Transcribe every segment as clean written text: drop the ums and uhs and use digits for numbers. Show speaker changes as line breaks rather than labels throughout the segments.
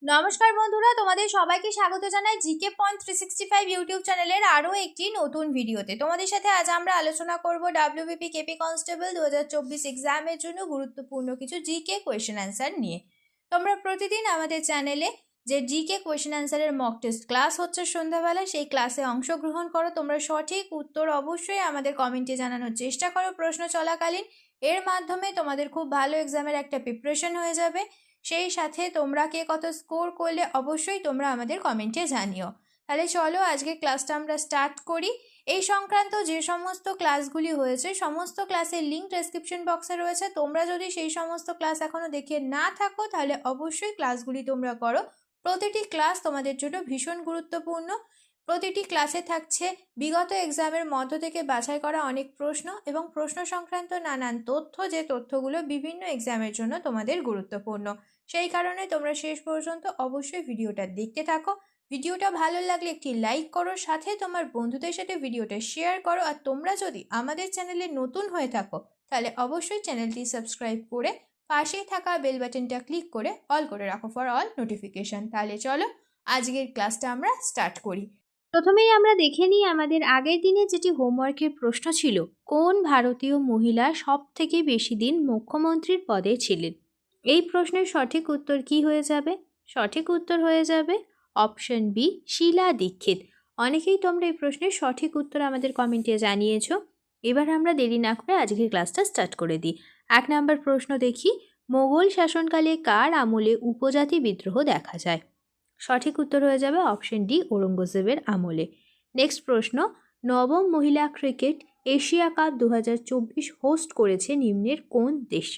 নমস্কার বন্ধুরা, তোমাদের সবাইকে স্বাগত জানাই জিকে পয়েন্ট 365 ইউটিউব চ্যানেলের আরও একটি নতুন ভিডিওতে। তোমাদের সাথে আজ আমরা আলোচনা করব ডাব্লিউবিপি কেপি কনস্টেবল 2024 এক্সামের জন্য গুরুত্বপূর্ণ কিছু জিকে কোয়েশ্চেন অ্যান্সার নিয়ে। তোমরা প্রতিদিন আমাদের চ্যানেলে যে জিকে কোয়েশ্চেন অ্যান্সারের মক টেস্ট ক্লাস হচ্ছে সন্ধ্যাবেলা, সেই ক্লাসে অংশগ্রহণ করো। তোমরা সঠিক উত্তর অবশ্যই আমাদের কমেন্টে জানানোর চেষ্টা করো প্রশ্ন চলাকালীন। এর মাধ্যমে তোমাদের খুব ভালো এক্সামের একটা প্রিপারেশন হয়ে যাবে। সেই সাথে তোমরা কে কত স্কোর করলে অবশ্যই তোমরা আমাদের কমেন্টে জানিও। তাহলে চলো আজকে ক্লাসটা আমরা স্টার্ট করি। এই সংক্রান্ত যে সমস্ত ক্লাসগুলি হয়েছে সমস্ত ক্লাসের লিঙ্ক ডেসক্রিপশন বক্সে রয়েছে। তোমরা যদি সেই সমস্ত ক্লাস এখনও দেখে না থাকো তাহলে অবশ্যই ক্লাসগুলি তোমরা করো। প্রতিটি ক্লাস তোমাদের জন্য ভীষণ গুরুত্বপূর্ণ। প্রতিটি ক্লাসে থাকছে বিগত এক্সামের মধ্য থেকে বাছাই করা অনেক প্রশ্ন এবং প্রশ্ন সংক্রান্ত নানান তথ্য, যে তথ্যগুলো বিভিন্ন এক্সামের জন্য তোমাদের গুরুত্বপূর্ণ। সেই কারণে তোমরা শেষ পর্যন্ত অবশ্যই ভিডিওটা দেখতে থাকো। ভিডিওটা ভালো লাগলে একটি লাইক করো, সাথে তোমার বন্ধুদের সাথে ভিডিওটা শেয়ার করো। আর তোমরা যদি আমাদের চ্যানেলে নতুন হয়ে থাকো তাহলে অবশ্যই চ্যানেলটি সাবস্ক্রাইব করে পাশেই থাকা বেল বাটনটা ক্লিক করে অল করে রাখো ফর অল নোটিফিকেশন। তাহলে চলো আজকের ক্লাসটা আমরা স্টার্ট করি। প্রথমেই আমরা দেখে নিই আমাদের আগের দিনে যেটি হোমওয়ার্কের প্রশ্ন ছিল, কোন ভারতীয় মহিলা সব থেকে বেশি দিন মুখ্যমন্ত্রীর পদে ছিলেন? এই প্রশ্নের সঠিক উত্তর কি হয়ে যাবে? সঠিক উত্তর হয়ে যাবে অপশন বি, শীলা দীক্ষিত। অনেকেই তোমরা এই প্রশ্নের সঠিক উত্তর আমাদের কমেন্টে জানিয়েছো। এবার আমরা দেরি না করে আজকের ক্লাসটা স্টার্ট করে দিই। 1 নম্বর প্রশ্ন দেখি, মোগল শাসনকালে কার আমলে উপজাতি বিদ্রোহ দেখা যায়? সঠিক উত্তর হয়ে যাবে অপশন ডি, ঔরঙ্গজেবের আমলে। নেক্সট প্রশ্ন, নবম মহিলা ক্রিকেট এশিয়া কাপ 2024 হোস্ট করেছে নিম্নের কোন দেশ?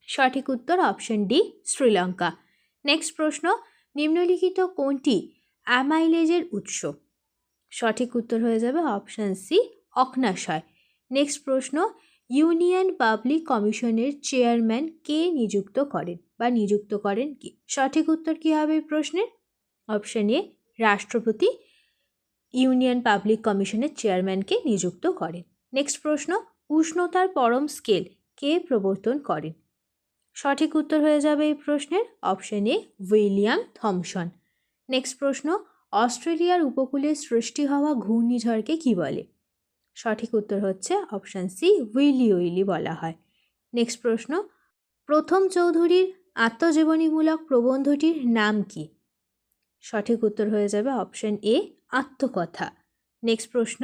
সঠিক উত্তর অপশন ডি, শ্রীলঙ্কা। নেক্সট প্রশ্ন, নিম্নলিখিত কোনটি অ্যামাইলেজের উৎস? সঠিক উত্তর হয়ে যাবে অপশন সি, অগ্ন্যাশয়। নেক্সট প্রশ্ন, ইউনিয়ন পাবলিক কমিশনের চেয়ারম্যান কে নিযুক্ত করেন বা নিযুক্ত করেন কি? সঠিক উত্তর কী হবে এই প্রশ্নের? অপশন এ, রাষ্ট্রপতি ইউনিয়ন পাবলিক কমিশনের চেয়ারম্যানকে নিযুক্ত করেন। নেক্সট প্রশ্ন, উষ্ণতার পরম স্কেল কে প্রবর্তন করেন? সঠিক উত্তর হয়ে যাবে এই প্রশ্নের option A, William Thomson. Next প্রশ্ন, অস্ট্রেলিয়ার উপকূলে সৃষ্টি হওয়া ঘূর্ণিঝড়কে কি বলে? সঠিক উত্তর হচ্ছে অপশন সি, উইলি উইলি বলা হয়। নেক্সট প্রশ্ন, প্রথম চৌধুরীর আত্মজীবনীমূলক প্রবন্ধটির নাম কি? সঠিক উত্তর হয়ে যাবে অপশন এ, আত্মকথা। নেক্সট প্রশ্ন,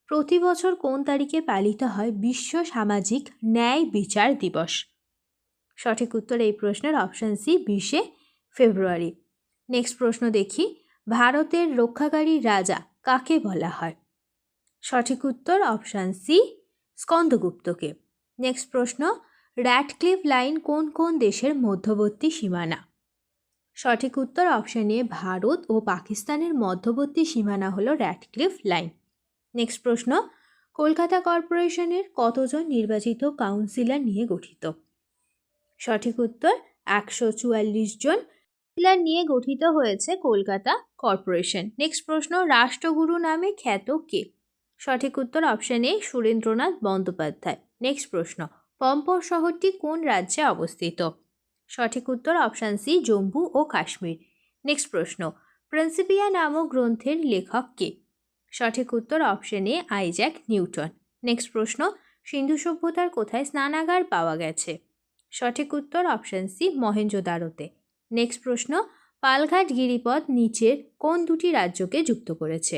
প্রতি বছর কোন তারিখে পালিত হয় বিশ্ব সামাজিক ন্যায় বিচার দিবস? সঠিক উত্তর এই প্রশ্নের অপশন সি, 20 ফেব্রুয়ারি। নেক্সট প্রশ্ন দেখি, ভারতের রক্ষাকারী রাজা কাকে বলা হয়? সঠিক উত্তর অপশন সি, স্কন্দগুপ্তকে। নেক্সট প্রশ্ন, র্যাডক্লিফ লাইন কোন কোন দেশের মধ্যবর্তী সীমানা? সঠিক উত্তর অপশন এ, ভারত ও পাকিস্তানের মধ্যবর্তী সীমানা হলো র্যাডক্লিফ লাইন। নেক্সট প্রশ্ন, কলকাতা কর্পোরেশনের কতজন নির্বাচিত কাউন্সিলর নিয়ে গঠিত? সঠিক উত্তর 144 জন কাউন্সিলর নিয়ে গঠিত হয়েছে কলকাতা কর্পোরেশন। নেক্সট প্রশ্ন, রাষ্ট্রগুরু নামে খ্যাত কে? সঠিক উত্তর option A, Surendranath Bandyopadhyay. Next প্রশ্ন, পম্পোর শহরটি কোন রাজ্যে অবস্থিত? সঠিক উত্তর অপশন সি, জম্মু ও কাশ্মীর। নেক্সট প্রশ্ন, প্রিন্সিপিয়া নামক গ্রন্থের লেখক কে? সঠিক উত্তর option A, Isaac Newton. Next প্রশ্ন, সিন্ধু সভ্যতার কোথায় স্নানাগার পাওয়া গেছে? সঠিক উত্তর অপশন সি, মহেঞ্জোদারোতে। নেক্সট প্রশ্ন, পালঘাট গিরিপথ নিচের কোন দুটি রাজ্যকে যুক্ত করেছে?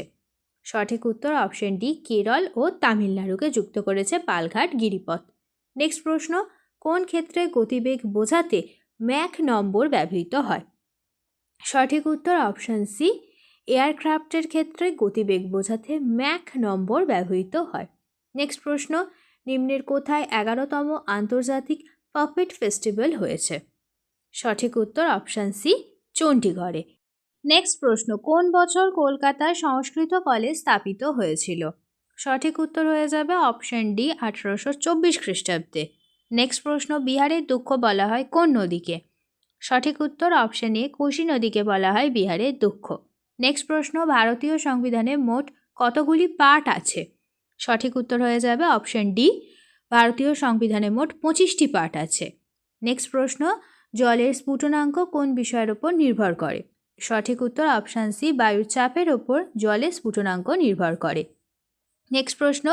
সঠিক উত্তর অপশন ডি, কেরল ও তামিলনাড়ুকে যুক্ত করেছে পালঘাট গিরিপথ। নেক্সট প্রশ্ন, কোন ক্ষেত্রে গতিবেগ বোঝাতে ম্যাক নম্বর ব্যবহৃত হয়? সঠিক উত্তর অপশন সি, এয়ারক্রাফটের ক্ষেত্রে গতিবেগ বোঝাতে ম্যাক নম্বর ব্যবহৃত হয়। নেক্সট প্রশ্ন, নিম্নের কোথায় 11তম আন্তর্জাতিক পাপেট ফেস্টিভ্যাল হয়েছে? সঠিক উত্তর অপশন সি, চণ্ডীগড়ে। নেক্সট প্রশ্ন, কোন বছর কলকাতায় সংস্কৃত কলেজ স্থাপিত হয়েছিল? সঠিক উত্তর হয়ে যাবে অপশন ডি, 1824 খ্রিস্টাব্দে। নেক্সট প্রশ্ন, বিহারের দুঃখ বলা হয় কোন নদীকে? সঠিক উত্তর অপশন এ, কোশি নদীকে বলা হয় বিহারের দুঃখ। নেক্সট প্রশ্ন, ভারতীয় সংবিধানে মোট কতগুলি পার্ট আছে? সঠিক উত্তর হয়ে যাবে অপশন ডি, ভারতীয় সংবিধানে মোট 25টি পার্ট আছে। নেক্সট প্রশ্ন, জলের স্ফুটনাঙ্ক কোন বিষয়ের ওপর নির্ভর করে? সঠিক উত্তর অপশান সি, বায়ুর চাপের ওপর জলের স্ফুটনাঙ্ক নির্ভর করে। নেক্সট প্রশ্ন,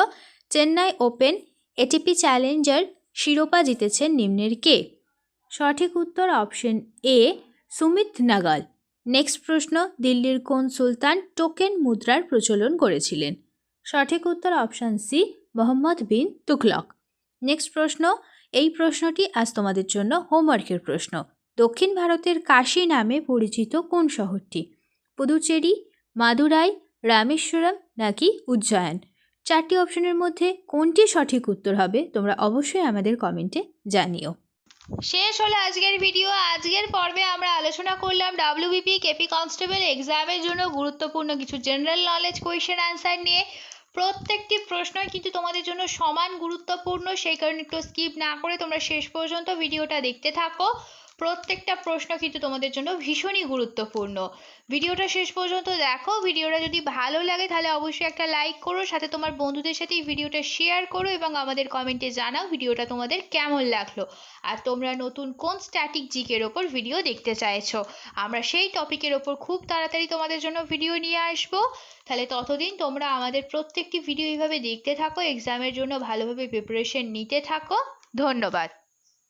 চেন্নাই ওপেন এটিপি চ্যালেঞ্জার শিরোপা জিতেছেন নিম্নের কে? সঠিক উত্তর অপশন এ, সুমিত নাগাল। নেক্সট প্রশ্ন, দিল্লির কোন সুলতান টোকেন মুদ্রার প্রচলন করেছিলেন? সঠিক উত্তর option C, Mohammad bin Tughlaq. Next প্রশ্ন, এই প্রশ্নটি আজ তোমাদের জন্য হোমওয়ার্কের প্রশ্ন। দক্ষিণ ভারতের কাশী নামে পরিচিত কোন শহরটি? পুদুচেরি, মাদুরাই, রামেশ্বরম নাকি উজ্জয়ন? চারটি অপশনের মধ্যে কোনটি সঠিক উত্তর হবে তোমরা অবশ্যই আমাদের কমেন্টে জানিও। শেষ হলো আজকের ভিডিও। আজকের পর্বে আমরা আলোচনা করলাম ডাব্লিউবিপি কেপি কনস্টেবল এক্সামের জন্য গুরুত্বপূর্ণ কিছু জেনারেল নলেজ কোয়েশ্চেন অ্যান্সার নিয়ে। প্রত্যেকটি প্রশ্নই কিন্তু তোমাদের জন্য সমান গুরুত্বপূর্ণ, সেই কারণে একটু স্কিপ না করে তোমরা শেষ পর্যন্ত ভিডিওটা দেখতে থাকো। প্রত্যেকটা প্রশ্ন কিন্তু তোমাদের জন্য ভীষণই গুরুত্বপূর্ণ। ভিডিওটা শেষ পর্যন্ত দেখো। ভিডিওটা যদি ভালো লাগে তাহলে অবশ্যই একটা লাইক করো, সাথে তোমার বন্ধুদের সাথে এই ভিডিওটা শেয়ার করো এবং আমাদের কমেন্টে জানাও ভিডিওটা তোমাদের কেমন লাগলো আর তোমরা নতুন কোন স্ট্যাটিক জিকের ওপর ভিডিও দেখতে চাইছো। আমরা সেই টপিকের ওপর খুব তাড়াতাড়ি তোমাদের জন্য ভিডিও নিয়ে আসবো। তাহলে ততদিন তোমরা আমাদের প্রত্যেকটি ভিডিও এইভাবে দেখতে থাকো, এক্সামের জন্য ভালোভাবে প্রিপারেশন নিতে থাকো। ধন্যবাদ।